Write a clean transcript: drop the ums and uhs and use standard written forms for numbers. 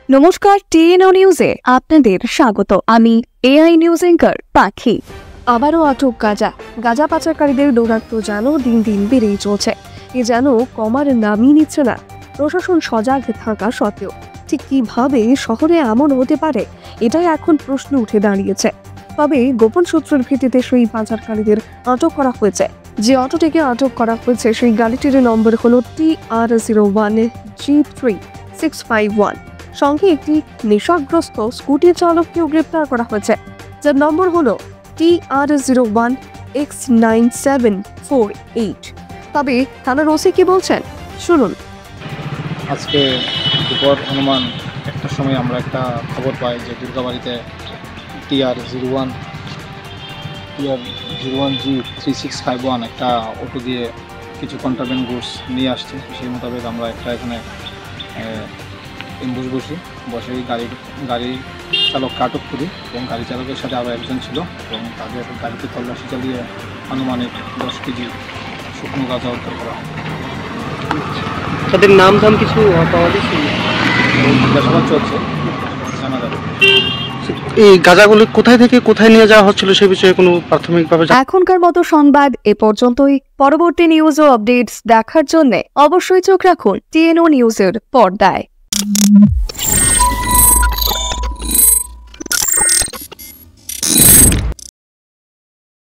নমস্কার, টিএনও নিউজে আপনাদের স্বাগত। আমি এআই নিউজ অ্যাঙ্কার পাখি। আবারও আটক গাঁজা পাচারকারীদের দৌরাত্ম যেন দিন দিন বেড়েই চলছে। এ যেন কমার নামই নিচ্ছে না। প্রশাসন সজাগ থাকা সত্ত্বেও ঠিক কিভাবে শহরে এমন হতে পারে, এটাই এখন প্রশ্ন উঠে দাঁড়িয়েছে। তবে গোপন সূত্রের ভিত্তিতে সেই পাচারকারীদের আটক করা হয়েছে। যে অটোটিকে আটক করা হয়েছে সেই গাড়িটির নম্বর হলো TR01G3651। সঙ্গে একটি নেশাগ্রস্ত স্কুটি চালককেও গ্রেপ্তার করা হয়েছে, যার নম্বর হলো TR01X9748। তবে থানার ওসি কি বলছেন শুনুন। আজকে দুপুর অনুমান একটার সময় আমরা একটা খবর পাই যে দুর্গাবাড়িতে TR01G3651 একটা অটো দিয়ে কিছু কন্ট্রাব্যান্ড গুডস নিয়ে আসছে। সেই মোতাবেক আমরা একটা এখানে এমবুশ বসে গাড়ি চালককে আটক করি এবং গাড়ি চালকের সাথে আরও একজন ছিল এবং তাদের গাড়িতে তল্লাশি চালিয়ে আনুমানিক 10 কেজি শুকনো গাঁজা উদ্ধার করা হয়। তাদের নাম কিছু পাওয়া গেছে? জিজ্ঞাসাবাদ চলছে, জানা যাবে। এই গাঁজাগুলি কোথায় থেকে কোথায় নিয়ে যাওয়া হচ্ছিল সে বিষয়ে কোনো প্রাথমিকভাবে? এখনকার মতো সংবাদ এ পর্যন্তই। পরবর্তী নিউজ ও আপডেটস দেখার জন্য অবশ্যই চোখ রাখুন টিএনও নিউজের পর্দায়।